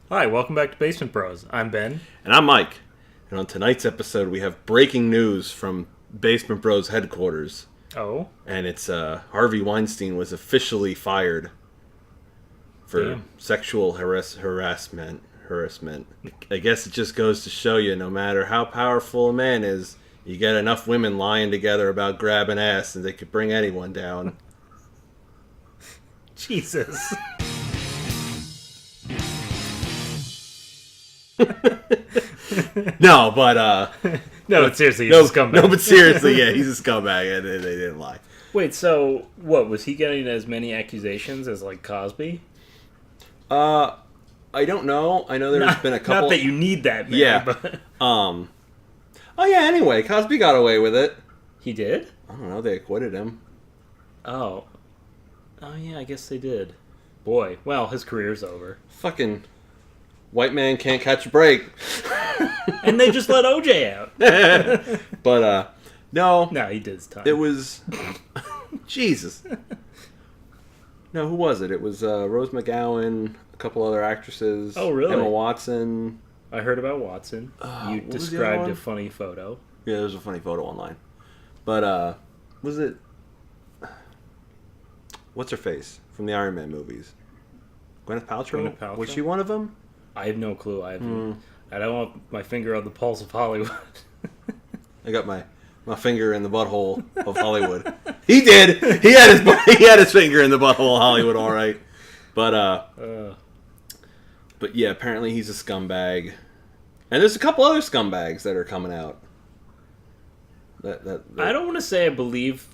Hi, welcome back to Basement Bros. I'm Ben. And I'm Mike. And on tonight's episode, we have breaking news from Basement Bros headquarters. Oh? And it's Harvey Weinstein was officially fired for sexual harassment. I guess it just goes to show you, no matter how powerful a man is, you get enough women lying together about grabbing ass and they could bring anyone down. Jesus. No, but No, seriously, he's a scumbag. No, but seriously, yeah, he's a scumbag, and they didn't lie. Wait, so what, was he getting as many accusations as, like, Cosby? I don't know. I know there's been a couple. Not that you need that many, Yeah. but... Oh yeah, anyway, Cosby got away with it. He did? I don't know, they acquitted him. Oh. Oh, yeah, I guess they did. Boy, well, his career's over. Fucking white man can't catch a break. And they just let OJ out. But, no. No, he did his time. It was... Jesus. No, who was it? It was Rose McGowan, a couple other actresses. Oh, really? Emma Watson. I heard about Watson. You described a funny photo. Yeah, there's a funny photo online. But, was it... What's her face from the Iron Man movies? Gwyneth Paltrow? Was she one of them? I have no clue. I don't want my finger on the pulse of Hollywood. I got my finger in the butthole of Hollywood. He did. He had his finger in the butthole of Hollywood, all right. But yeah, apparently he's a scumbag. And there's a couple other scumbags that are coming out. That I don't want to say I believe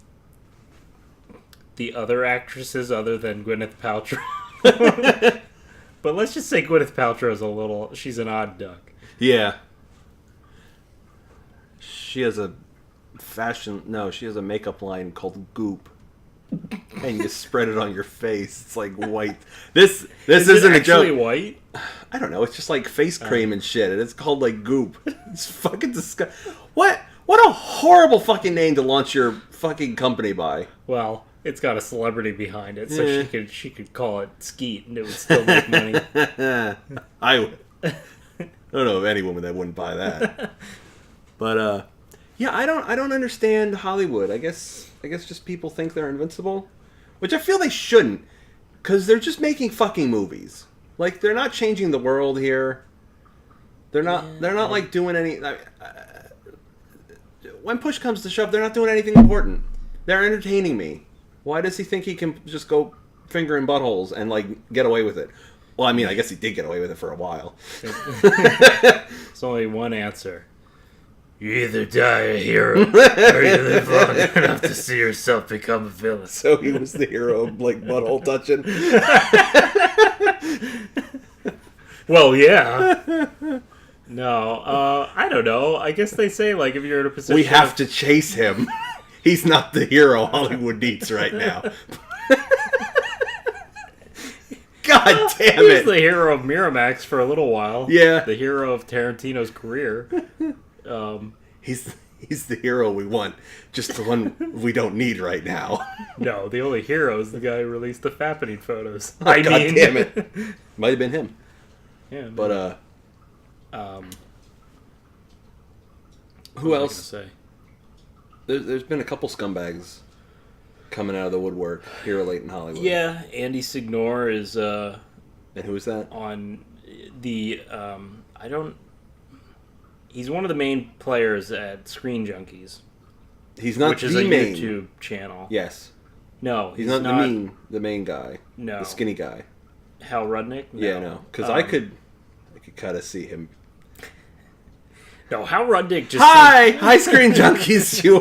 the other actresses other than Gwyneth Paltrow. But let's just say Gwyneth Paltrow she's an odd duck. Yeah. She has a makeup line called Goop. And you spread it on your face. It's like white. This isn't a joke. Is it actually white? I don't know. It's just like face cream and shit. And it's called like Goop. It's fucking disgusting. What a horrible fucking name to launch your fucking company by. Well, it's got a celebrity behind it, so she could call it Skeet and it would still make money. I would. I don't know of any woman that wouldn't buy that. But yeah, I don't understand Hollywood. I guess just people think they're invincible, which I feel they shouldn't, because they're just making fucking movies. Like, they're not changing the world here. They're not like doing any. When push comes to shove, they're not doing anything important. They're entertaining me. Why does he think he can just go finger in buttholes and like get away with it? Well, I mean, I guess he did get away with it for a while. There's only one answer. You either die a hero, or you live long enough to see yourself become a villain. So he was the hero of, like, butthole touching? Well, yeah. No, I don't know. I guess they say, like, if you're in a position... We have to chase him. He's not the hero Hollywood needs right now. God damn it. He was the hero of Miramax for a little while. Yeah. The hero of Tarantino's career. He's the hero we want, just the one we don't need right now. No, the only hero is the guy who released the fappening photos. Oh, God damn it. Might have been him. Yeah. But, who else? Say? There's been a couple scumbags coming out of the woodwork here late in Hollywood. Yeah, Andy Signore is, And who is that? On the, he's one of the main players at Screen Junkies. He's not which is the a main. YouTube channel. Yes. No, he's not the main guy. No. The skinny guy. Hal Rudnick? No. Yeah, no. Because I could kind of see him. No, Hal Rudnick just... Hi, Screen Junkies. You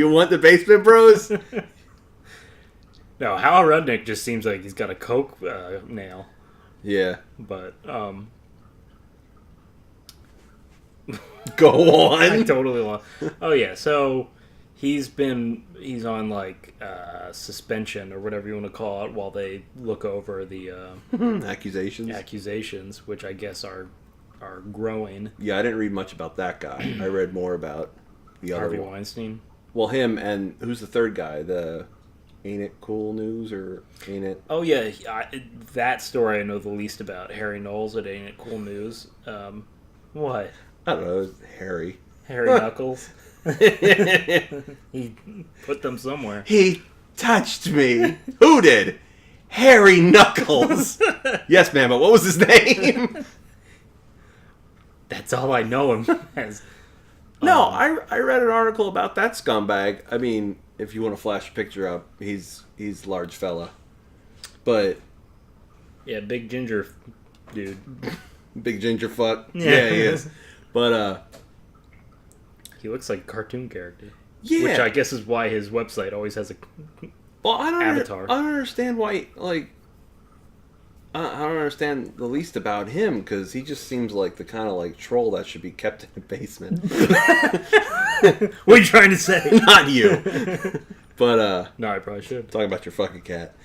want the Basement Bros? No, Hal Rudnick just seems like he's got a coke nail. Yeah. But, Go on. I totally lost. Oh, yeah, so he's on, like, suspension or whatever you want to call it while they look over the... Accusations, which I guess are growing. Yeah, I didn't read much about that guy. I read more about the other Harvey Weinstein. Well, him and who's the third guy? Ain't It Cool News or Ain't It? Oh yeah, that story I know the least about. Harry Knowles at Ain't It Cool News. What? I don't know. Harry. Harry Knuckles. He put them somewhere. He touched me. Who did? Harry Knuckles. Yes, ma'am, but what was his name? That's all I know him as. No, I read an article about that scumbag. I mean, if you want to flash a picture up, he's large fella. But Yeah, big ginger dude. big ginger fuck. Yeah, he is. But he looks like a cartoon character. yeah. Which I guess is why his website always has a Well, I don't avatar. I don't understand why. Like, I don't understand the least about him because he just seems like the kind of like troll that should be kept in a basement. What are you trying to say? Not you. But No, I probably should. talking about your fucking cat.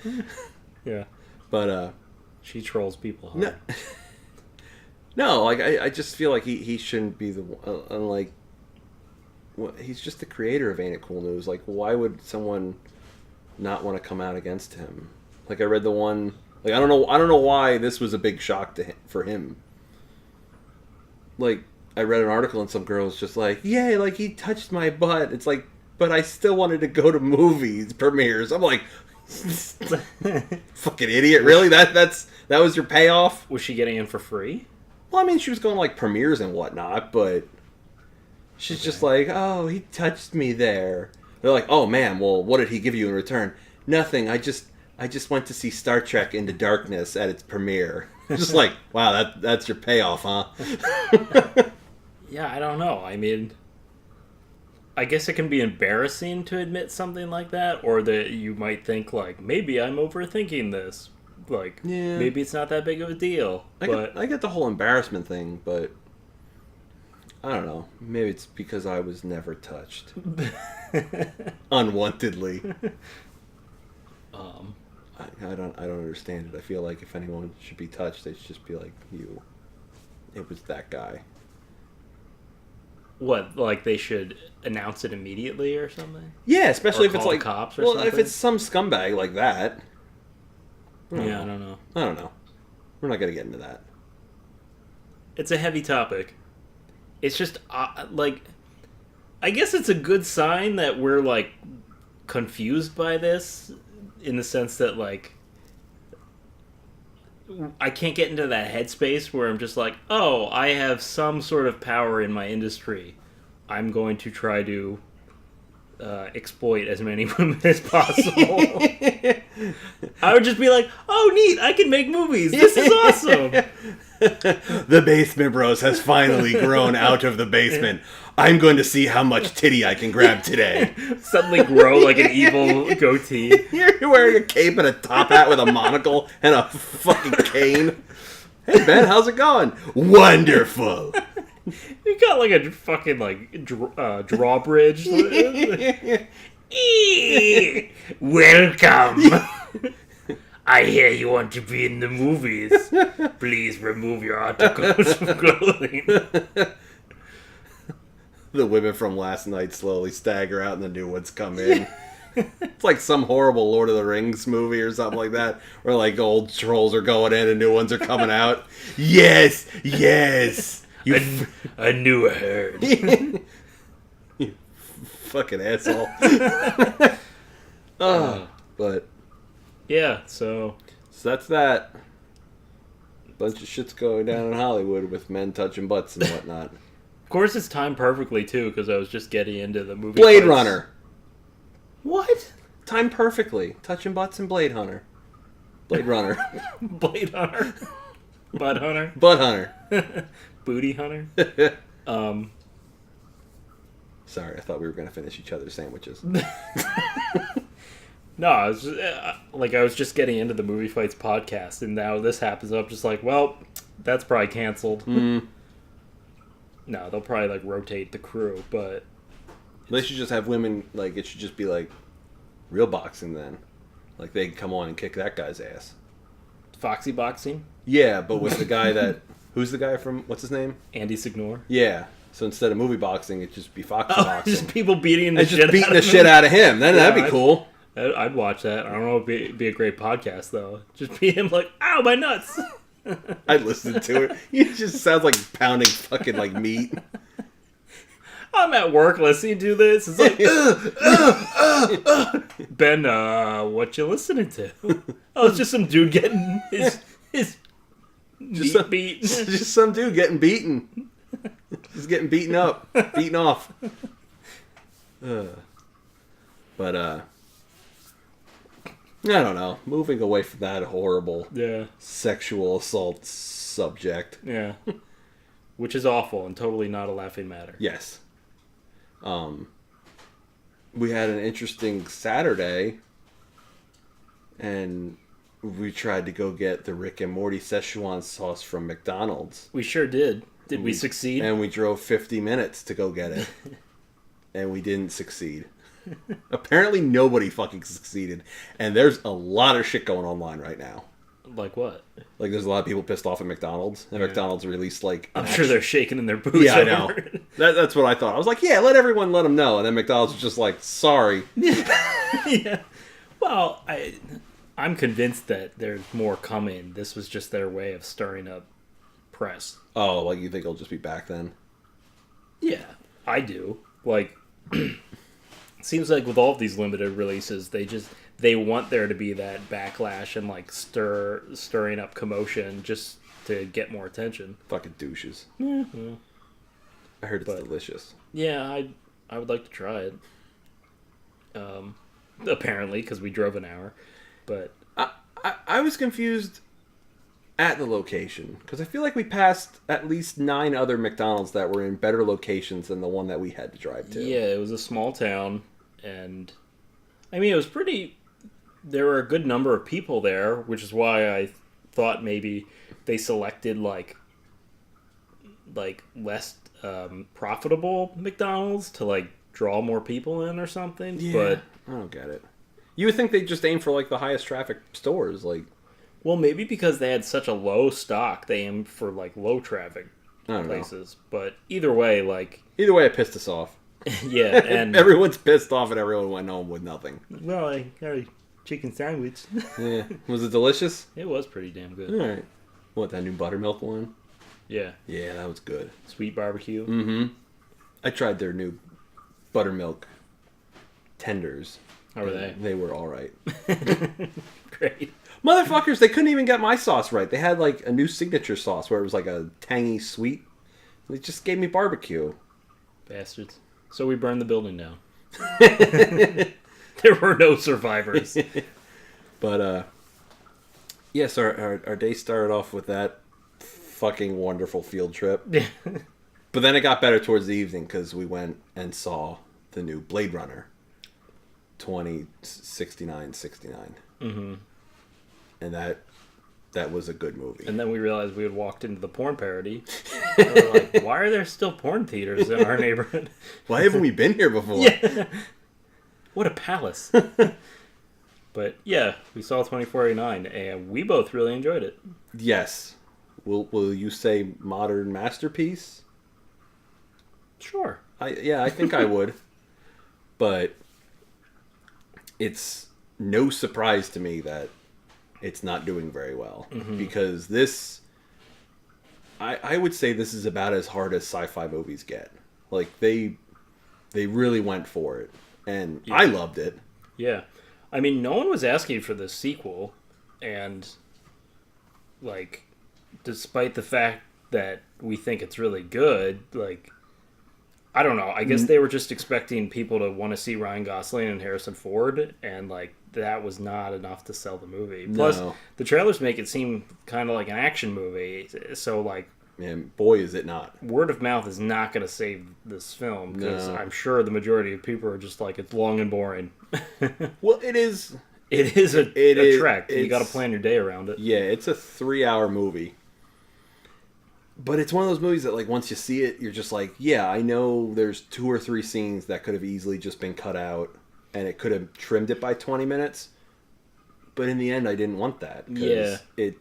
Yeah, But she trolls people hard. no, no. Like I just feel like he shouldn't be the one. Like, he's just the creator of Ain't It Cool News. Like, why would someone not want to come out against him? Like, I read the one. Like, I don't know why this was a big shock to for him. Like, I read an article and some girl's just like, "Yay! Like he touched my butt." It's like, but I still wanted to go to movies premieres. I'm like, fucking idiot! Really? That was your payoff? Was she getting in for free? Well, I mean, she was going like premieres and whatnot, but she's just like, "Oh, he touched me there." They're like, "Oh man, well, what did he give you in return?" "Nothing. I just went to see Star Trek Into Darkness at its premiere." Just like, wow, that's your payoff, huh? Yeah, I don't know. I mean, I guess it can be embarrassing to admit something like that, or that you might think like, maybe I'm overthinking this. Like, Yeah. maybe it's not that big of a deal. I get the whole embarrassment thing, but I don't know. Maybe it's because I was never touched unwantedly. I don't understand it. I feel like if anyone should be touched, they should just be like, you. It was that guy. What, like they should announce it immediately or something? Yeah, especially Or if it's call the like cops or if something? it's some scumbag like that. I don't know. I don't know. We're not gonna get into that. It's a heavy topic. It's just like, I guess it's a good sign that we're like confused by this, in the sense that like I can't get into that headspace where I'm just like, oh, I have some sort of power in my industry. I'm going to try to exploit as many women as possible. I would just be like, oh, neat, I can make movies. This is awesome. The Basement Bros has finally grown out of the basement. I'm going to see how much titty I can grab today. Suddenly grow like an evil goatee. You're wearing a cape and a top hat with a monocle and a fucking cane. Hey, Ben, how's it going? Wonderful. You got like a fucking like drawbridge. Welcome. I hear you want to be in the movies. Please remove your articles from clothing. The women from last night slowly stagger out and the new ones come in. It's like some horrible Lord of the Rings movie or something like that, where like old trolls are going in and new ones are coming out. Yes, yes. A new herd. You fucking asshole. But yeah, so that's that. Bunch of shit's going down in Hollywood with men touching butts and whatnot. of course it's timed perfectly too, because I was just getting into the movie. Blade fights. Runner. What? Timed perfectly. Touching butts and Blade Hunter. Blade Runner. Blade Hunter. Bud Hunter. Butt Hunter. Booty Hunter. Sorry, I thought we were going to finish each other's sandwiches. No, I was just, I was just getting into the Movie Fights podcast, and now this happens. I'm just like, well, that's probably canceled. No, they'll probably like rotate the crew, but They should just have women, like, it should just be like real boxing then. Like, they can come on and kick that guy's ass. Foxy boxing. Yeah, but with the guy that, who's the guy from, what's his name? Andy Signore. Yeah. So instead of movie boxing, it'd just be foxy Oh, boxing. just people beating the and shit just beating out the of shit him. out of him. Then that'd be Yeah, cool. I'd watch that. I don't know if it'd be a great podcast though. Just be him like, ow, my nuts. I'd listen to it. It just sounds like pounding fucking like meat. I'm at work listening to this. It's like, Ben, what you listening to? Oh, it's just some dude getting his meat beat. Just some dude getting beaten. Just getting beaten up, beaten off. But I don't know. Moving away from that horrible sexual assault subject. Yeah. Which is awful and totally not a laughing matter. Yes. We had an interesting Saturday, and we tried to go get the Rick and Morty Szechuan sauce from McDonald's. We sure did. Did we succeed? And we drove 50 minutes to go get it. And we didn't succeed. Apparently nobody fucking succeeded. And there's a lot of shit going online right now. Like what? Like there's a lot of people pissed off at McDonald's. And McDonald's released like... I'm sure they're shaking in their boots. Yeah, I know. That's what I thought. I was like, yeah, let them know. And then McDonald's was just like, sorry. Yeah. Well, I'm convinced that there's more coming. This was just their way of stirring up press. Oh, like you think it'll just be back then? Yeah, I do. Like, seems like with all of these limited releases, they want there to be that backlash and like stirring up commotion just to get more attention. Fucking douches. Mm-hmm. I heard it's delicious. Yeah, I would like to try it. Apparently, because we drove an hour, but I was confused at the location because I feel like we passed at least 9 other McDonald's that were in better locations than the one that we had to drive to. Yeah, it was a small town, and I mean it was pretty. There were a good number of people there, which is why I thought maybe they selected like less profitable McDonald's to like draw more people in or something. Yeah, but I don't get it. You would think they'd just aim for like the highest traffic stores, like. Well, maybe because they had such a low stock, they aimed for like low traffic places. But either way, it pissed us off. Yeah, and everyone's pissed off, and everyone went home with nothing. Well, I got a chicken sandwich. Yeah, was it delicious? It was pretty damn good. All right, what, that new buttermilk one? Yeah, that was good. Sweet barbecue. Mm-hmm. I tried their new buttermilk tenders. How were they? They were all right. Great. Motherfuckers, they couldn't even get my sauce right. They had like a new signature sauce where it was like a tangy sweet. They just gave me barbecue. Bastards. So we burned the building down. There were no survivors. But, yes, our day started off with that fucking wonderful field trip. But then it got better towards the evening because we went and saw the new Blade Runner 2069. Mm-hmm. And that was a good movie. And then we realized we had walked into the porn parody. We were like, why are there still porn theaters in our neighborhood? Why haven't we been here before? Yeah. What a palace. But yeah, we saw 2489 and we both really enjoyed it. Yes. Will you say modern masterpiece? Sure. I think I would. But it's no surprise to me that it's not doing very well. Mm-hmm. Because this, I would say this is about as hard as sci-fi movies get. Like, they really went for it. And I loved it. Yeah. I mean, no one was asking for the sequel. And, like, despite the fact that we think it's really good, like, I don't know. I guess they were just expecting people to want to see Ryan Gosling and Harrison Ford, and like that was not enough to sell the movie. Plus, the trailers make it seem kind of like an action movie. So, like, and boy, is it not. Word of mouth is not going to save this film because I'm sure the majority of people are just like, it's long and boring. Well, it is. It is a trek. You got to plan your day around it. Yeah, it's a 3-hour movie. But it's one of those movies that, like, once you see it, you're just like, yeah, I know there's 2 or 3 scenes that could have easily just been cut out, and it could have trimmed it by 20 minutes. But in the end, I didn't want that. Because it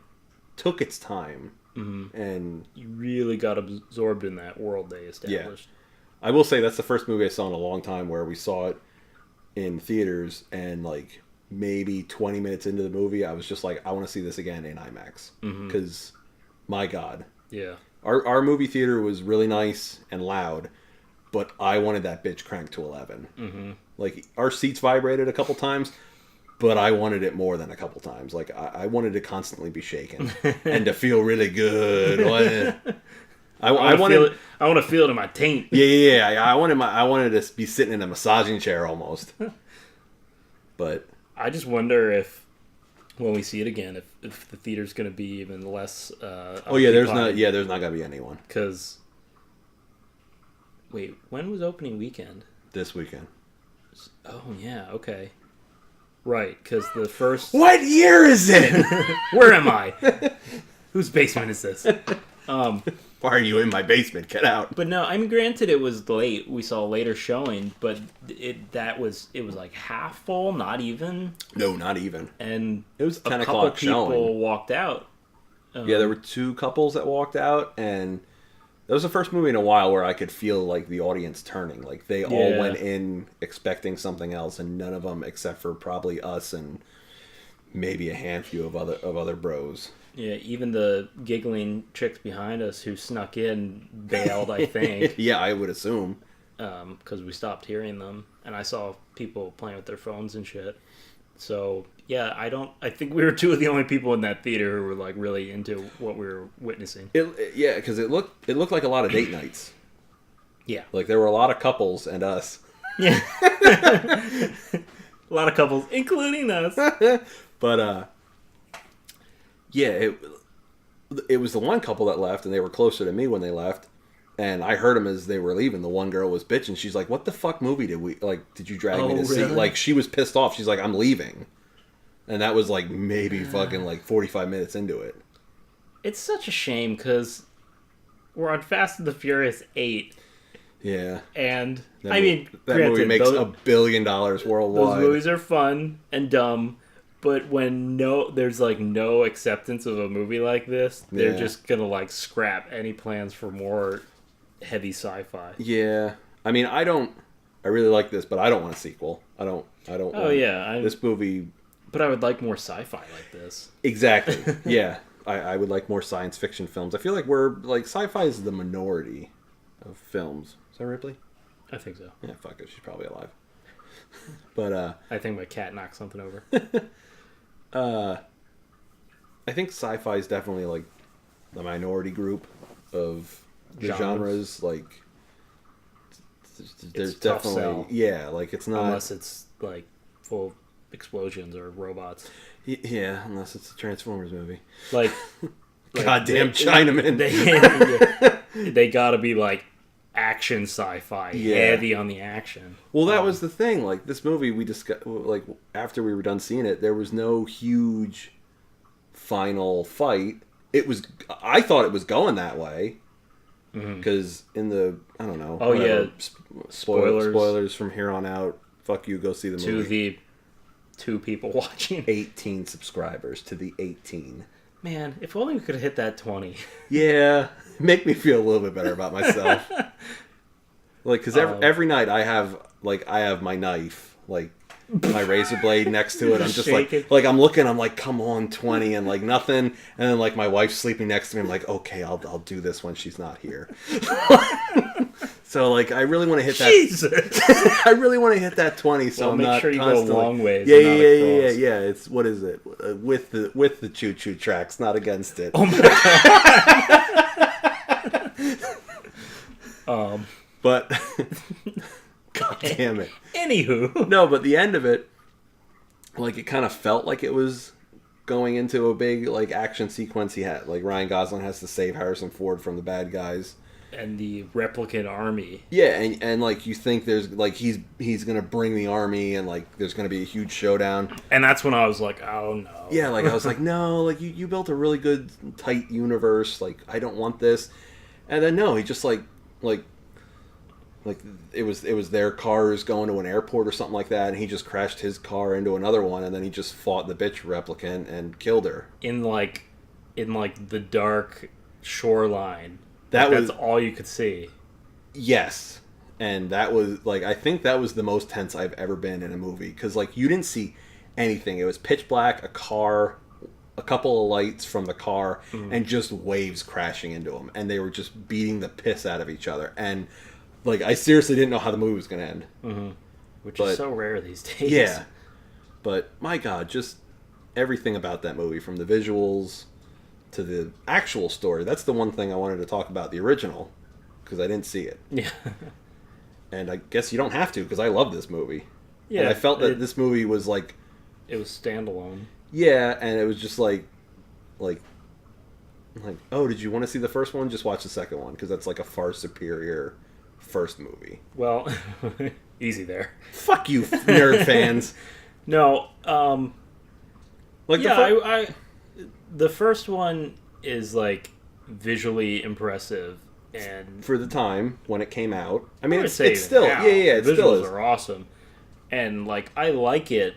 took its time. Mm-hmm. And you really got absorbed in that world they established. Yeah. I will say that's the first movie I saw in a long time where we saw it in theaters, and, like, maybe 20 minutes into the movie, I was just like, I want to see this again in IMAX. Because, my God. Yeah. Our movie theater was really nice and loud, but I wanted that bitch cranked to 11. Mm-hmm. Like, our seats vibrated a couple times, but I wanted it more than a couple times. Like, I wanted to constantly be shaken and to feel really good. I want to feel it in my taint. Yeah. I wanted to be sitting in a massaging chair almost. But I just wonder if when we see it again, if the theater's going to be even less. There's not gonna be anyone. Because wait, when was opening weekend? This weekend. Oh yeah, okay, right. Because the first. What year is it? Where am I? Whose basement is this? Why are you in my basement? Get out. But no, I mean, granted, it was late. We saw a later showing, but it was like half full, not even. No, not even. And it was 10 a couple o'clock people showing. Walked out. Yeah, there were 2 couples that walked out, and that was the first movie in a while where I could feel like the audience turning. Like they all went in expecting something else, and none of them, except for probably us and maybe a handful of other bros. Yeah, even the giggling chicks behind us who snuck in bailed, I think. Yeah, I would assume. Because we stopped hearing them. And I saw people playing with their phones and shit. So, yeah, I think we were 2 of the only people in that theater who were, like, really into what we were witnessing. Yeah, because it looked like a lot of date nights. Yeah. Like, there were a lot of couples and us. Yeah. A lot of couples, including us. But, yeah, it was the one couple that left, and they were closer to me when they left. And I heard them as they were leaving. The one girl was bitching. She's like, "What the fuck movie did you drag me to see?" Like, she was pissed off. She's like, "I'm leaving," and that was like maybe fucking like 45 minutes into it. It's such a shame because we're on Fast and the Furious 8. Yeah, and that movie makes $1 billion worldwide. Those movies are fun and dumb. But when there's like no acceptance of a movie like this, they're just gonna like scrap any plans for more heavy sci-fi. Yeah, I mean, I really like this, but I don't want a sequel. I don't. This movie. But I would like more sci-fi like this. Exactly. Yeah, I would like more science fiction films. I feel like sci-fi is the minority of films. Is that Ripley? I think so. Yeah, fuck it. She's probably alive. But I think my cat knocked something over. I think sci-fi is definitely like the minority group of the genres. Like, there's it's tough definitely sell. Like it's not unless it's like full of explosions or robots. Yeah, unless it's a Transformers movie. Like goddamn Chinaman. They gotta be like action sci-fi, heavy on the action. Well, that was the thing. Like, this movie, we discussed, like, after we were done seeing it, there was no huge final fight. I thought it was going that way. Because in the, I don't know. Oh, whatever, spoilers from here on out. Fuck you, go see the movie. To the 2 people watching. 18 subscribers to the 18. Man, if only we could have hit that 20. Yeah, make me feel a little bit better about myself. Like, because every night I have my knife, like my razor blade next to it. I'm just like I'm looking. I'm like, come on, 20, and like nothing. And then like my wife's sleeping next to me. I'm like, okay, I'll do this when she's not here. So like, I really want to hit that. Jesus. I really want to hit that 20. So I'm not sure you constantly go a long ways. Yeah. It's what is it with the choo choo tracks, not against it. Oh my god. But god damn it. Anywho, no, but the end of it, like, it kind of felt like it was going into a big like action sequence. He had like Ryan Gosling has to save Harrison Ford from the bad guys. And the replicant army. Yeah, and like you think there's like he's gonna bring the army and like there's gonna be a huge showdown. And that's when I was like, oh no. Yeah, like I was like, no, like you built a really good tight universe. Like I don't want this. And then no, he just like it was their cars going to an airport or something like that, and he just crashed his car into another one, and then he just fought the bitch replicant and killed her in like the dark shoreline. That's all you could see. Yes. And that was, like, I think that was the most tense I've ever been in a movie. Because, like, you didn't see anything. It was pitch black, a car, a couple of lights from the car, and just waves crashing into them. And they were just beating the piss out of each other. And, like, I seriously didn't know how the movie was going to end. Mm-hmm. Which is so rare these days. Yeah. But, my God, just everything about that movie, from the visuals to the actual story. That's the one thing I wanted to talk about, the original, because I didn't see it. Yeah. And I guess you don't have to, because I love this movie. Yeah. And I felt that this movie was, like... It was standalone. Yeah, and it was just like, oh, did you want to see the first one? Just watch the second one, because that's like a far superior first movie. Well, easy there. Fuck you, nerd fans. No, like yeah, the first one is like visually impressive, and for the time when it came out, I mean, it's still, now, it the still visuals is. are awesome, and like I like it,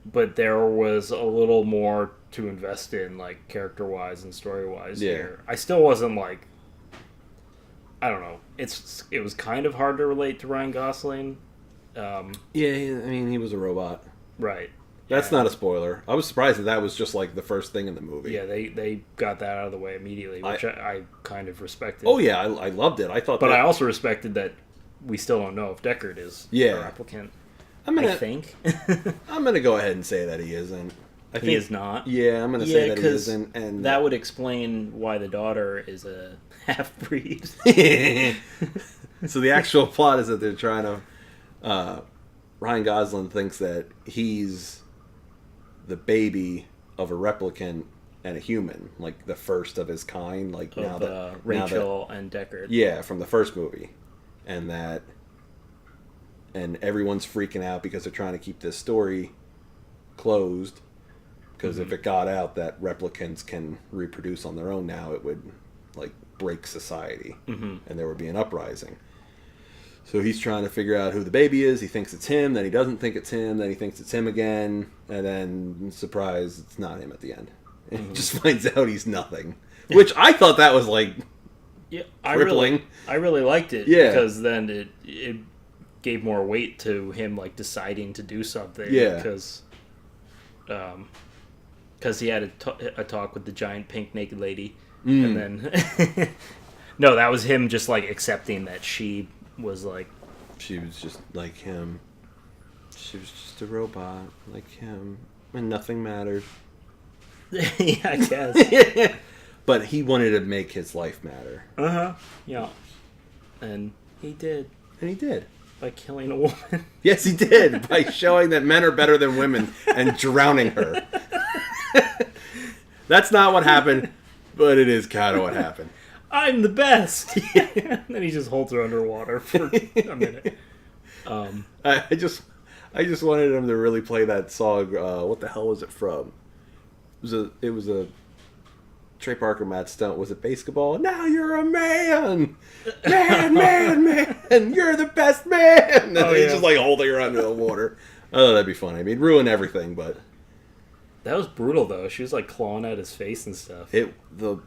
but there was a little more to invest in, like character wise and story wise. Yeah. Here, I still wasn't like, I don't know. It was kind of hard to relate to Ryan Gosling. Yeah, I mean, he was a robot. Right. That's not a spoiler. I was surprised that was just like the first thing in the movie. Yeah, they got that out of the way immediately, which I kind of respected. Oh yeah, I loved it. I thought, but I also respected that we still don't know if Deckard is a replicant. I think I'm gonna go ahead and say that he isn't. I think he is not. Yeah, I'm gonna say that he isn't, and that would explain why the daughter is a half breed. So the actual plot is that they're trying to. Ryan Gosling thinks that he's the baby of a replicant and a human, like the first of his kind. Like of, Rachel and Deckard. Yeah, from the first movie, and everyone's freaking out because they're trying to keep this story closed. Because if it got out that replicants can reproduce on their own now, it would like break society, and there would be an uprising. So he's trying to figure out who the baby is. He thinks it's him, then he doesn't think it's him, then he thinks it's him again, and then, surprise, it's not him at the end. And he just finds out he's nothing. Which I thought that was, like, crippling. I really liked it, because then it gave more weight to him, like, deciding to do something. Yeah. Because he had a talk with the giant pink naked lady, and then... No, that was him just, like, accepting that she... was like, she was just like him. She was just a robot like him, and nothing mattered. Yeah, I guess. But he wanted to make his life matter. Yeah, and he did. And he did by killing a woman. Yes, he did by showing that men are better than women and drowning her. That's not what happened, but it is kind of what happened. I'm the best. And then he just holds her underwater for a minute. I just wanted him to really play that song. What the hell was it from? It was a Trey Parker, Matt Stunt. Was it Basketball? Now you're a man, man. You're the best man. And he's just like holding her under the water. Oh, that'd be funny. I mean, ruin everything, but that was brutal though. She was like clawing at his face and stuff. The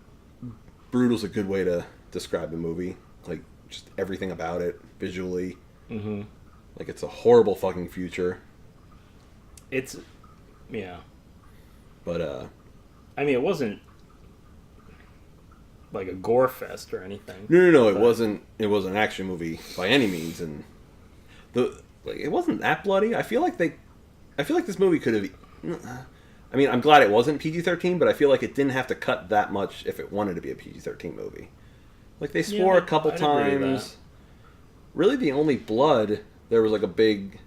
brutal's a good way to describe the movie. Like, just everything about it, visually. Mm-hmm. Like, it's a horrible fucking future. Yeah. But, I mean, it wasn't like a gore fest or anything. No. It wasn't an action movie by any means. And it wasn't that bloody. I feel like this movie could have... I mean, I'm glad it wasn't PG-13, but I feel like it didn't have to cut that much if it wanted to be a PG-13 movie. Like, they swore a couple times. Really, the only blood, there was like a big...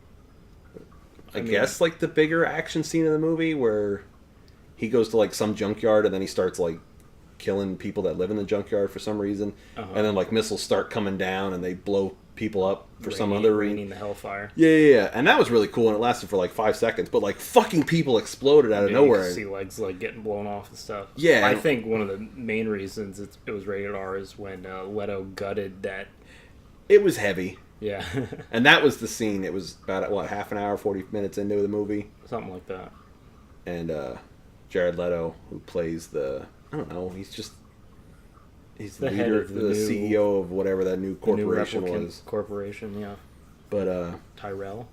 I guess, like, the bigger action scene in the movie where he goes to, like, some junkyard and then he starts, like, killing people that live in the junkyard for some reason. And then, like, missiles start coming down and they blow people up for some other reason. Raining the hellfire. Yeah. And that was really cool, and it lasted for like 5 seconds. But like fucking people exploded out of nowhere. You see legs like getting blown off and stuff. Yeah, I think one of the main reasons it was rated R is when Leto gutted that. It was heavy. Yeah. And that was the scene. It was about half an hour, 40 minutes into the movie, something like that. And Jared Leto, who plays I don't know, he's the leader, the CEO of whatever that new corporation was. Corporation, yeah. But Tyrell,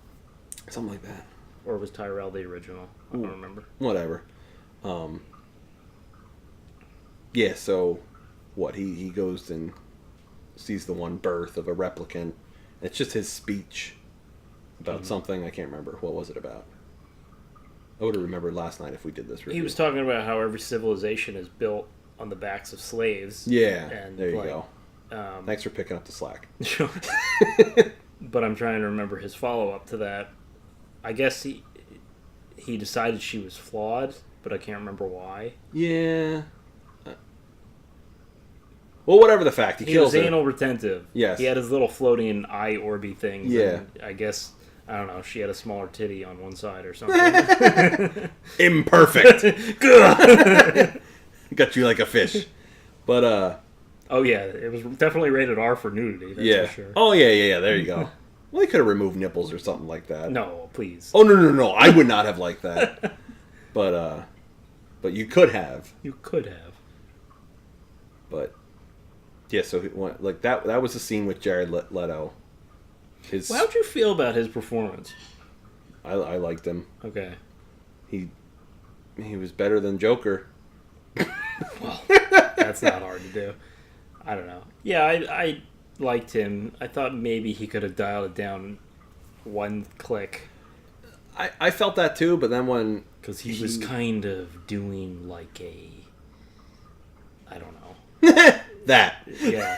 something like that. Or was Tyrell the original? I don't remember. Whatever. Yeah, so what? He goes and sees the one birth of a replicant. It's just his speech about something. I can't remember. What was it about? I would have remembered last night if we did this review. He was talking about how every civilization is built on the backs of slaves. Yeah, and there you go. Thanks for picking up the slack. Sure. But I'm trying to remember his follow-up to that. I guess he decided she was flawed, but I can't remember why. Yeah. Well, whatever the fact, he kills was her. anal retentive. Yes. He had his little floating eye orby things. Yeah. And I guess, I don't know, she had a smaller titty on one side or something. Imperfect. Got you like a fish. But, oh, yeah, it was definitely rated R for nudity, that's for sure. Oh, yeah, there you go. Well, he could have removed nipples or something like that. No, please. Oh, no. I would not have liked that. But you could have. You could have. But, yeah, so like that was the scene with Jared Leto. Well, how'd you feel about his performance? I liked him. Okay. He was better than Joker. Well, that's not hard to do. I don't know. Yeah, I liked him. I thought maybe he could have dialed it down one click. I felt that too, but then when... Because he was kind of doing like a... I don't know. That. Yeah.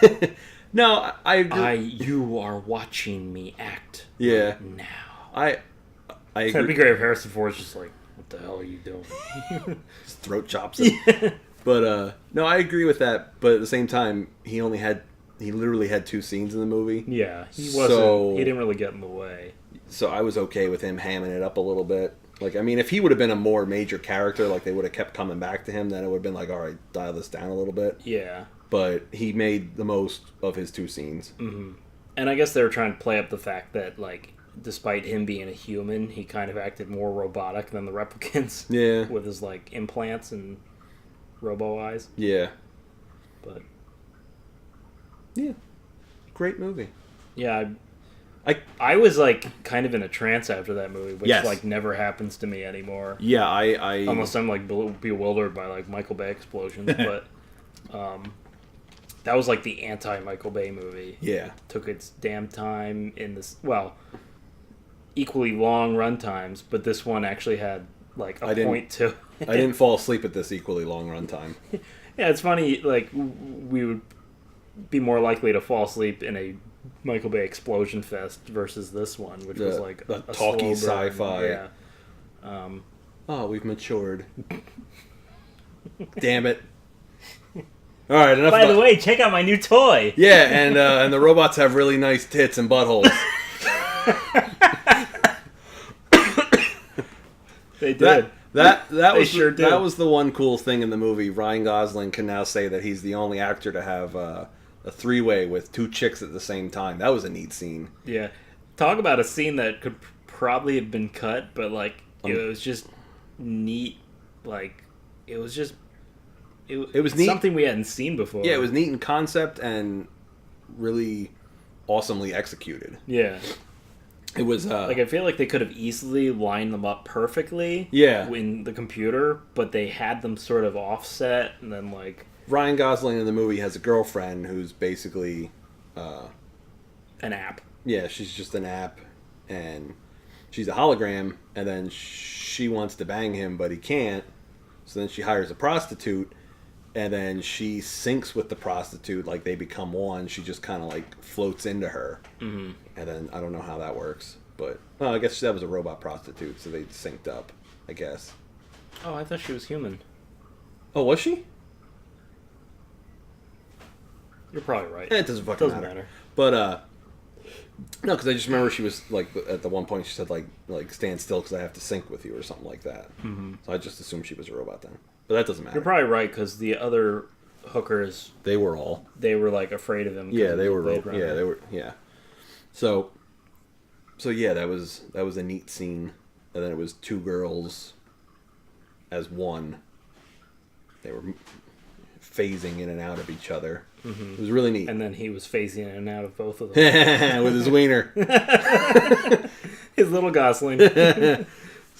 No, I agree. You are watching me act right now. I agree. That'd be great if Harrison Ford's just like, what the hell are you doing? Just throat chops him. Yeah. But, no, I agree with that. But at the same time, he literally had 2 scenes in the movie. Yeah, he didn't really get in the way. So I was okay with him hamming it up a little bit. Like, I mean, if he would have been a more major character, like they would have kept coming back to him, then it would have been like, all right, dial this down a little bit. Yeah. But he made the most of his 2 scenes. Mm-hmm. And I guess they were trying to play up the fact that, like, despite him being a human, he kind of acted more robotic than the replicants. Yeah. With his, like, implants and robo eyes. Yeah. But. Yeah. Great movie. Yeah, I was like kind of in a trance after that movie, which like never happens to me anymore. Yeah, I unless I'm like bewildered by like Michael Bay explosions, but that was like the anti-Michael Bay movie. Yeah, took its damn time in this. Well, equally long run times, but this one actually had like a point to. I didn't fall asleep at this equally long run time. Yeah, it's funny. Like we would be more likely to fall asleep in a Michael Bay explosion fest versus this one, which was like a talky sci-fi. Yeah. Oh, we've matured. Damn it! All right, enough. By the way, check out my new toy. Yeah, and the robots have really nice tits and buttholes. They did. That was sure did. That was the one cool thing in the movie. Ryan Gosling can now say that he's the only actor to have a 3-way with 2 chicks at the same time. That was a neat scene. Yeah, talk about a scene that could probably have been cut, but like it was just neat. Like it was neat. Something we hadn't seen before. Yeah, it was neat in concept and really awesomely executed. Yeah. It was like I feel like they could have easily lined them up perfectly. Yeah. In the computer, but they had them sort of offset, and then like Ryan Gosling in the movie has a girlfriend who's basically an app. Yeah, she's just an app, and she's a hologram. And then she wants to bang him, but he can't. So then she hires a prostitute, and then she syncs with the prostitute, like they become one. She just kind of like floats into her. Mm-hmm. And then I don't know how that works, but I guess that was a robot prostitute, so they synced up, I guess. Oh, I thought she was human. Oh, was she? You're probably right. It doesn't fucking matter. But no, because I just remember she was like at the one point she said like stand still because I have to sync with you or something like that. Mm-hmm. So I just assumed she was a robot then, but that doesn't matter. You're probably right because the other hookers they were like afraid of him. Yeah, they were. Yeah, they were. Yeah. So yeah, that was a neat scene, and then it was 2 girls as one. They were phasing in and out of each other. Mm-hmm. It was really neat. And then he was phasing in and out of both of them with his wiener, his little Gosling.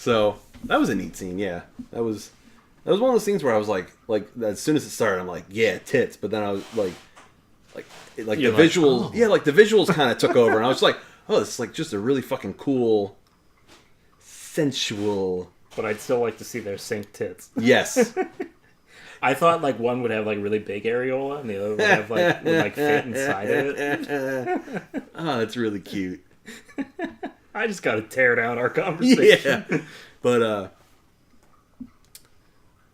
So that was a neat scene. Yeah, that was one of those scenes where I was like as soon as it started, I'm like, yeah, tits. But then I was like the visuals, oh. yeah, like the visuals kind of took over, and I was like, oh, this is like just a really fucking cool, sensual. But I'd still like to see their sink tits. Yes. I thought like one would have like really big areola and the other would have like fit inside of it. Oh, it's really cute. I just gotta tear down our conversation. Yeah. But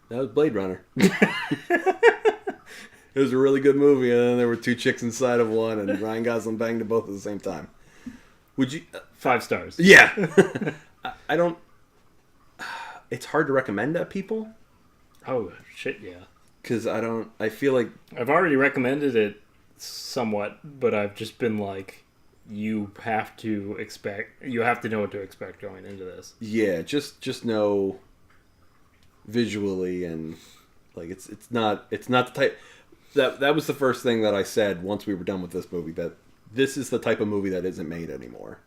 that was Blade Runner. It was a really good movie, and then there were two chicks inside of one, and Ryan Gosling banged them both at the same time. Would you 5 stars. Yeah. I don't. It's hard to recommend to people. Oh shit, yeah. Because I feel like I've already recommended it somewhat, but I've just been like, you have to know what to expect going into this. Yeah, just know visually, and like it's not the type that was the first thing that I said once we were done with this movie, that this is the type of movie that isn't made anymore.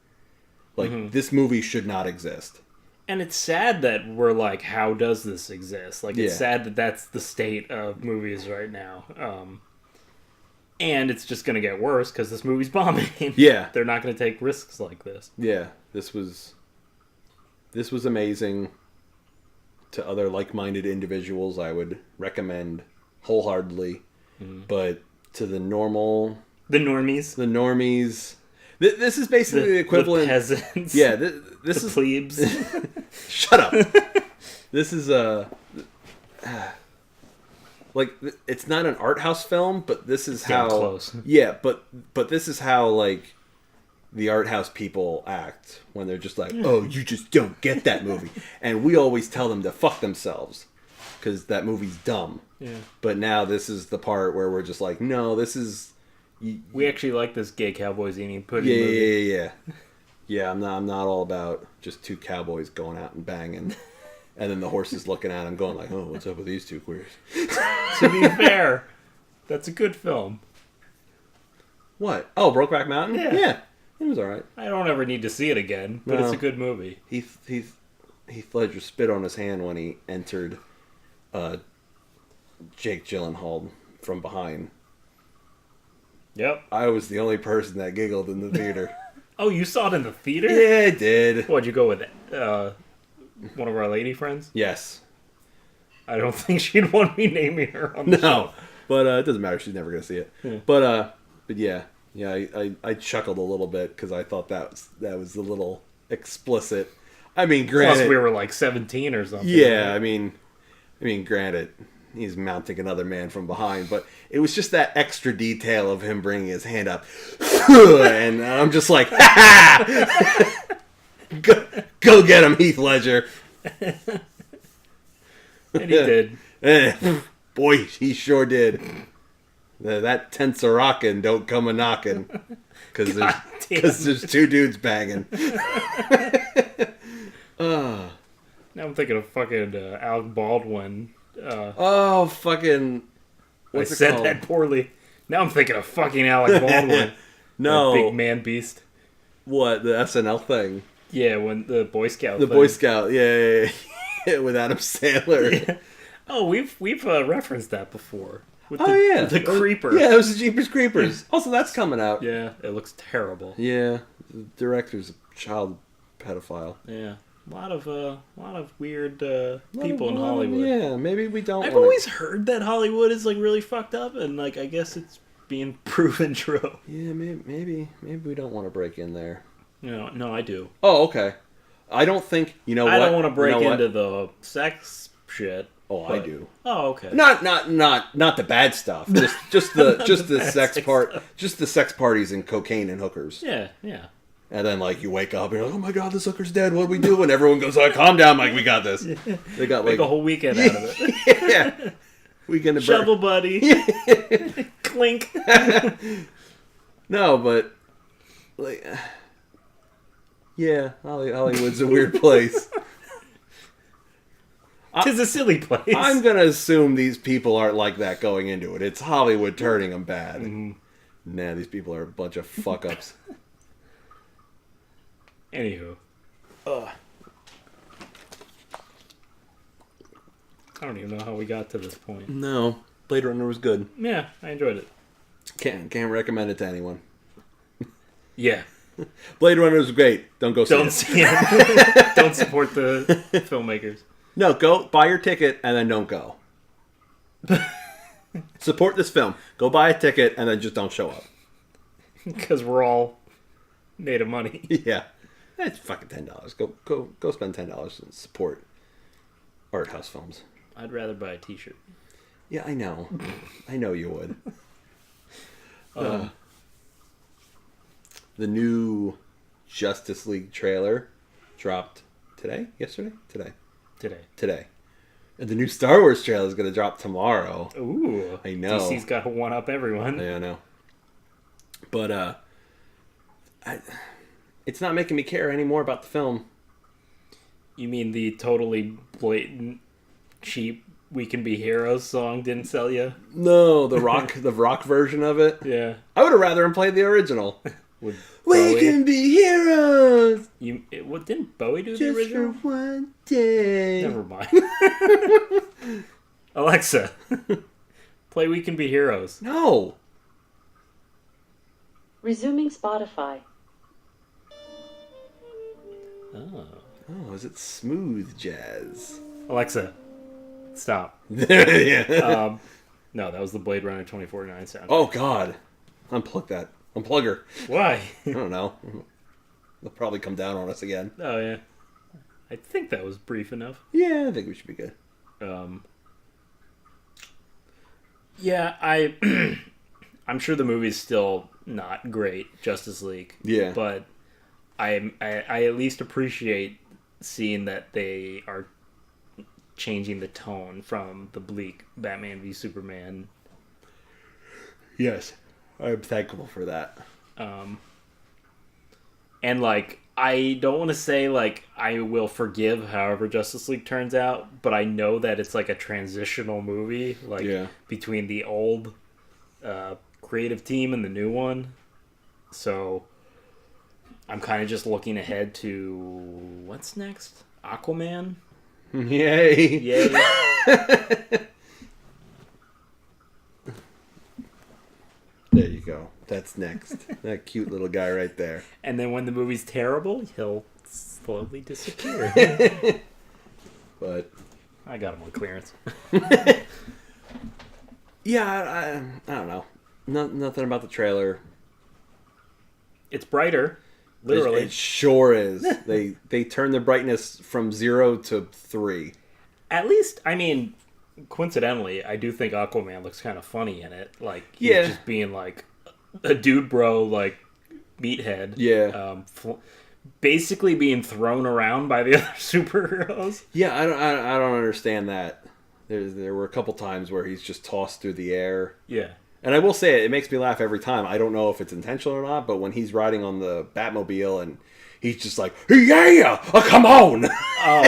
Like this movie should not exist. And it's sad that we're like, how does this exist? Like, it's sad that that's the state of movies right now. And it's just going to get worse because this movie's bombing. Yeah. They're not going to take risks like this. Yeah, this was amazing. To other like-minded individuals, I would recommend wholeheartedly. Mm-hmm. But to the normies, this is basically the equivalent. The peasants. Yeah, this is plebes. Shut up. This is like, it's not an art house film, but this is how close. Yeah, but this is how like the art house people act when they're just like, oh, you just don't get that movie, and we always tell them to fuck themselves because that movie's dumb. Yeah. But now this is the part where we're just like, no, this is. We actually like this gay cowboys eating pudding movie. Yeah. Yeah, I'm not all about just two cowboys going out and banging, and then the horses looking at them going like, oh, what's up with these two queers? To be fair, that's a good film. What? Oh, Brokeback Mountain? Yeah. It was alright. I don't ever need to see it again, but it's a good movie. Heath Ledger spit on his hand when he entered Jake Gyllenhaal from behind. Yep. I was the only person that giggled in the theater. Oh, you saw it in the theater? Yeah, I did. What'd you go with? One of our lady friends? Yes. I don't think she'd want me naming her on the show. But it doesn't matter. She's never going to see it. Yeah. But yeah. Yeah, I chuckled a little bit because I thought that was a little explicit. I mean, granted... Plus we were like 17 or something. Yeah, right? I mean, granted... He's mounting another man from behind, but it was just that extra detail of him bringing his hand up, and I'm just like, ha! Go get him, Heath Ledger. And he did. Boy, he sure did. That tent's a rockin', don't come a knockin', because there's two dudes banging. Now I'm thinking of fucking Alec Baldwin. Fucking... What's I said called? that poorly. Now I'm thinking of fucking Alec Baldwin. No. That big man beast. What, the SNL thing? Yeah, when the Boy Scout The thing. Boy Scout, yeah. With Adam Sandler. Yeah. Oh, we've referenced that before. With yeah. The Creeper. Yeah, it was the Jeepers Creepers. Also, that's coming out. Yeah, it looks terrible. Yeah, the director's a child pedophile. Yeah. A lot of weird people in Hollywood. Yeah, maybe we don't. I've always heard that Hollywood is like really fucked up, and like I guess it's being proven true. Yeah, maybe we don't want to break in there. No, I do. Oh, okay. I don't think I don't want to break into the sex shit. Oh, I do. Oh, okay. Not the bad stuff. Just the sex part. Just the sex parties and cocaine and hookers. Yeah. And then, like, you wake up and you're like, oh my god, this hooker's dead, what do we do? And everyone goes, like, calm down, Mike, we got this. They got, like... Make a whole weekend out of it. Yeah. Weekend of Shovel buddy. Clink. No, but... like, yeah, Hollywood's a weird place. 'Tis a silly place. I'm going to assume these people aren't like that going into it. It's Hollywood turning them bad. Mm-hmm. Nah, these people are a bunch of fuck-ups. Anywho. I don't even know how we got to this point. No, Blade Runner was good. Yeah, I enjoyed it. Can't recommend it to anyone. Yeah. Blade Runner is great. Don't go see Don't it. see it. Don't support the filmmakers. No, go buy your ticket and then don't go. Support this film. Go buy a ticket and then just don't show up. Because we're all made of money. Yeah. It's fucking $10. Go spend $10 and support art house films. I'd rather buy a t-shirt. Yeah, I know. I know you would. The new Justice League trailer dropped today? Yesterday? Today. And the new Star Wars trailer is going to drop tomorrow. Ooh. I know. DC's got to one up everyone. Yeah, I know. But, it's not making me care anymore about the film. You mean the totally blatant, cheap "We Can Be Heroes" song didn't sell you? No, the rock version of it. Yeah. I would have rather him play the original. With We Bowie. can be heroes. What didn't Bowie do the Just original? for one day. Never mind. Alexa, play "We Can Be Heroes." No. Resuming Spotify. Oh. Oh, is it smooth jazz? Alexa, stop. Yeah. No, that was the Blade Runner 2049 sound. Oh, God. Unplug that. Unplug her. Why? I don't know. They'll probably come down on us again. Oh, yeah. I think that was brief enough. Yeah, I think we should be good. Yeah, I'm sure the movie's still not great, Justice League. Yeah. But I at least appreciate seeing that they are changing the tone from the bleak Batman v Superman. Yes. I'm thankful for that. And, like, I don't want to say, like, I will forgive however Justice League turns out, but I know that it's, like, a transitional movie, like, Yeah. between the old creative team and the new one. So I'm kind of just looking ahead to what's next? Aquaman? Yay. Yay. There you go. That's next. That cute little guy right there. And then when the movie's terrible, he'll slowly disappear. But I got him on clearance. yeah, I don't know. Nothing about the trailer. It's brighter, literally. It sure is. They turn the brightness from 0 to 3. At least, I mean, coincidentally, I do think Aquaman looks kind of funny in it. Like, he's Yeah. just being like a dude bro, like, meathead. Yeah. Basically being thrown around by the other superheroes. Yeah, I don't understand that. There were a couple times where he's just tossed through the air. Yeah. And I will say it makes me laugh every time. I don't know if it's intentional or not, but when he's riding on the Batmobile and he's just like, yeah, come on. Oh,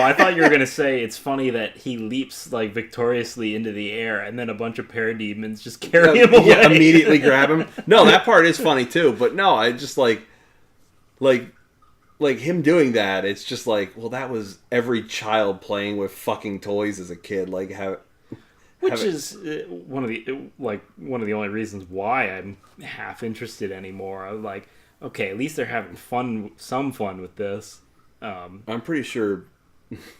I thought you were going to say it's funny that he leaps, like, victoriously into the air and then a bunch of parademons just carry him away. Yeah, immediately grab him. No, that part is funny too, but no, I just like him doing that, it's just like, well, that was every child playing with fucking toys as a kid. Like, Which is one of the only reasons why I'm half interested anymore. I'm like, okay, at least they're having some fun with this. I'm pretty sure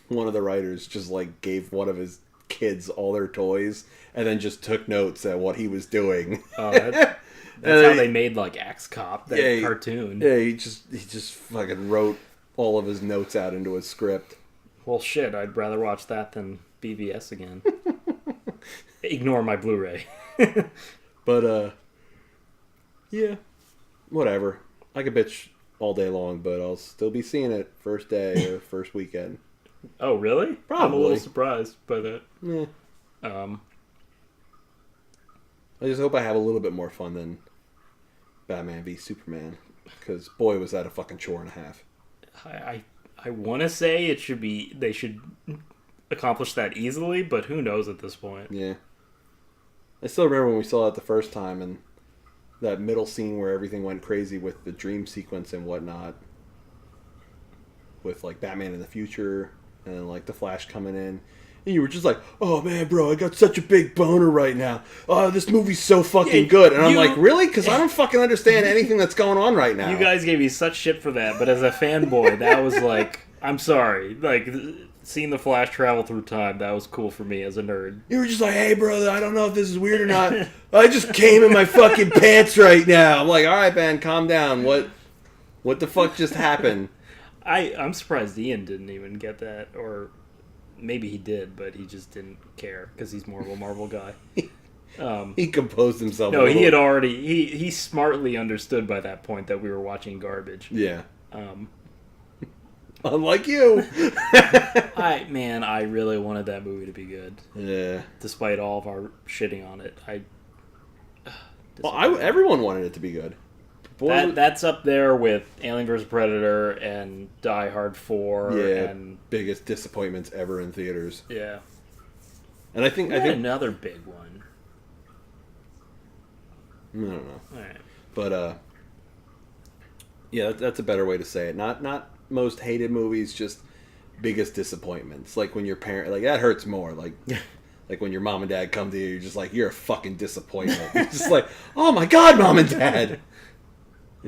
one of the writers just like gave one of his kids all their toys and then just took notes at what he was doing. That's how they made like Axe Cop, that cartoon. Yeah, he just fucking wrote all of his notes out into a script. Well, shit, I'd rather watch that than BVS again. Ignore my Blu-ray. But, yeah, whatever. I could bitch all day long, but I'll still be seeing it first day or first weekend. Oh, really? Probably. I'm a little surprised by that. Yeah. I just hope I have a little bit more fun than Batman v Superman, because boy, was that a fucking chore and a half. I want to say they should accomplish that easily, but who knows at this point. Yeah. I still remember when we saw it the first time, and that middle scene where everything went crazy with the dream sequence and whatnot, with like Batman in the future and then like the Flash coming in, And you were just like, oh man, bro, I got such a big boner right now. Oh, this movie's so fucking good. And I'm like, really? Because I don't fucking understand anything that's going on right now. You guys gave me such shit for that, but as a fanboy, that was like, I'm sorry. Like, seeing the Flash travel through time, that was cool for me as a nerd. You were just like, hey, brother, I don't know if this is weird or not. I just came in my fucking pants right now. I'm like, all right, man, calm down. What the fuck just happened? I'm surprised Ian didn't even get that, or maybe he did, but he just didn't care because he's more of a Marvel guy. He composed himself. No, he had already he smartly understood by that point that we were watching garbage. Yeah. Unlike you. I really wanted that movie to be good. Yeah. Despite all of our shitting on it, everyone wanted it to be good. That's up there with Alien vs. Predator and Die Hard 4. Yeah, and biggest disappointments ever in theaters. Yeah. And I think another big one. I don't know. All right. But yeah, that's a better way to say it. Not most hated movies, just biggest disappointments. Like when your parent, like that hurts more. Like like when your mom and dad come to you, you're just like, you're a fucking disappointment. You're just like, oh my god, mom and dad.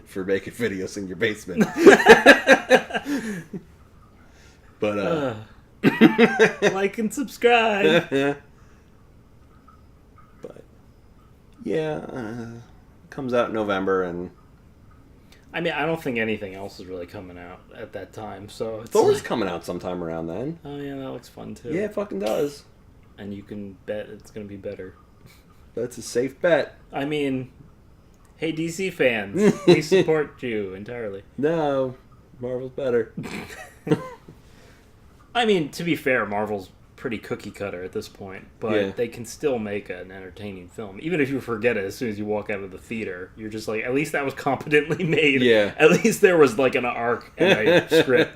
For making videos in your basement. But like and subscribe. But yeah, comes out in November, and I mean, I don't think anything else is really coming out at that time, so it's Thor's coming out sometime around then. Oh yeah, that looks fun too. Yeah, it fucking does. And you can bet it's gonna be better. That's a safe bet. I mean, hey DC fans, we support you entirely. No, Marvel's better. I mean, to be fair, Marvel's pretty cookie cutter at this point, but they can still make an entertaining film. Even if you forget it as soon as you walk out of the theater, you're just like, at least that was competently made. Yeah. At least there was like an arc and a script.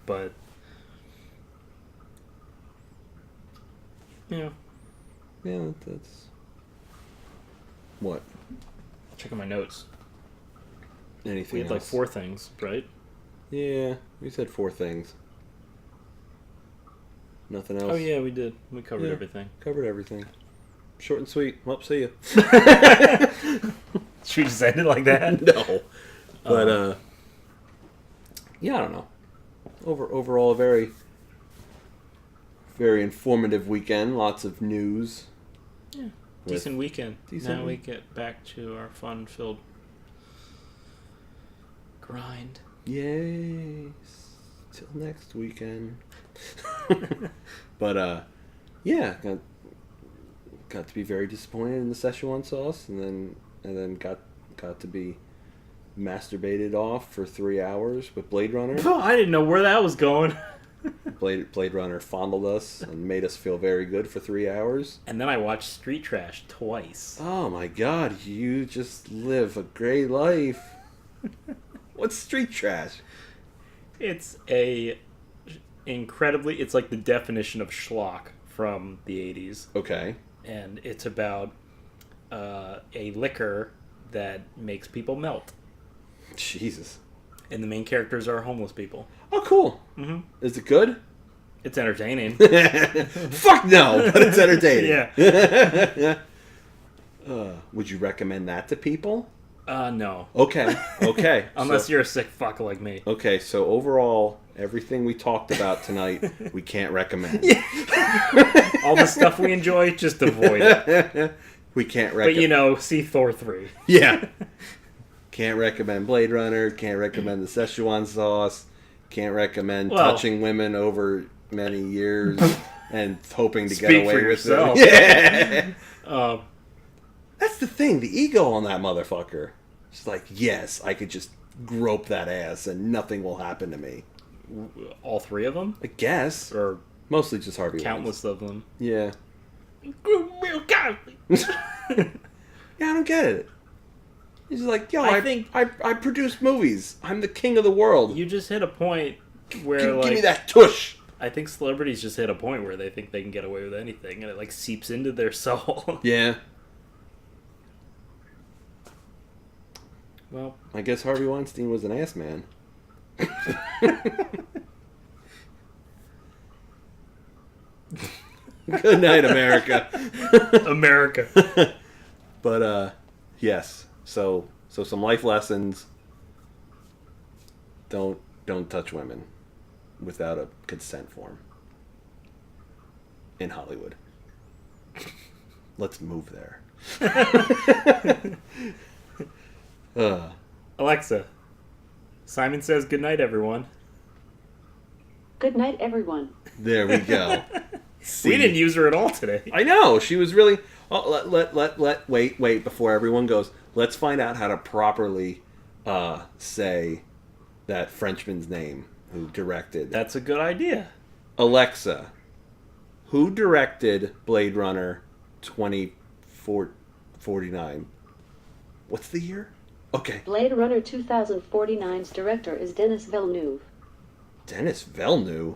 But yeah, that's what. Checking my notes. Anything We had else? like 4 things, right? Yeah, we said 4 things. Nothing else. Oh yeah, we did. We covered everything. Covered everything. Short and sweet. Well, see ya. Should we just end it like that? No. But yeah, I don't know. Overall, a very, very informative weekend. Lots of news. Yeah. Decent weekend. Decent Now we get back to our fun-filled grind. Yay. Till next weekend. But yeah, got to be very disappointed in the Szechuan sauce, and then got to be masturbated off for 3 hours with Blade Runner. Oh, I didn't know where that was going. Blade Runner fondled us and made us feel very good for 3 hours. And then I watched Street Trash twice. Oh my god, you just live a great life. What's Street Trash? It's it's like the definition of schlock from the 80s. Okay. And it's about a liquor that makes people melt. Jesus. And the main characters are homeless people. Oh, cool. Mm-hmm. Is it good? It's entertaining. Fuck no, but it's entertaining. Yeah. Would you recommend that to people? No. Okay. Unless you're a sick fuck like me. Okay, so overall, everything we talked about tonight, we can't recommend. All the stuff we enjoy, just avoid it. We can't recommend. But see Thor 3. Yeah. Can't recommend Blade Runner. Can't recommend the Szechuan sauce. Can't recommend touching women over many years and hoping to get away with it. Yeah. That's the thing. The ego on that motherfucker. It's like, yes, I could just grope that ass and nothing will happen to me. All 3 of them? I guess. Or mostly just Harvey countless of them. Yeah. Yeah, I don't get it. He's like, yo, I produce movies. I'm the king of the world. You just hit a point where, give me that tush. I think celebrities just hit a point where they think they can get away with anything, and it, seeps into their soul. Yeah. Well, I guess Harvey Weinstein was an ass man. Good night, America. America. But yes. So some life lessons. Don't touch women without a consent form in Hollywood. Let's move there. Alexa, Simon says good night, everyone. Good night, everyone. There we go. We didn't use her at all today. I know. She was really. Oh, wait before everyone goes. Let's find out how to properly say that Frenchman's name who directed. That's a good idea. Alexa, who directed Blade Runner 2049? What's the year? Okay. Blade Runner 2049's director is Denis Villeneuve. Denis Villeneuve?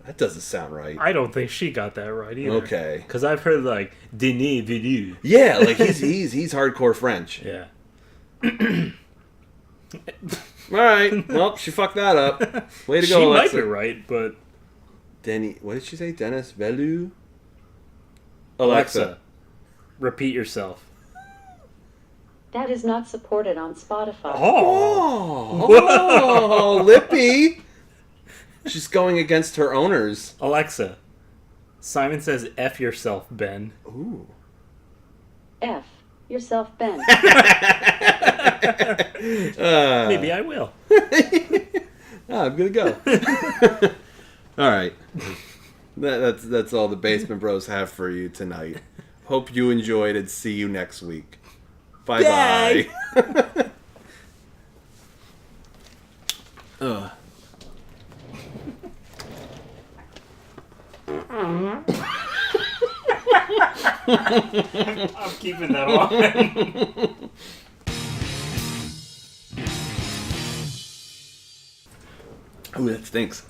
That doesn't sound right. I don't think she got that right either. Okay. Because I've heard like Denis Villeneuve. Yeah, like he's hardcore French. Yeah. All right. Well, she fucked that up. Way to go, She Alexa. might be right, but What did she say? Denis Villeneuve? Alexa, repeat yourself. That is not supported on Spotify. Oh, Lippy. She's going against her owners. Alexa, Simon says F yourself, Ben. Ooh. F. Yourself, Ben. Maybe I will. I'm gonna go. All right. That's all the Basement Bros have for you tonight. Hope you enjoyed and see you next week. Bye bye. I'm keeping that on. Ooh, that stinks.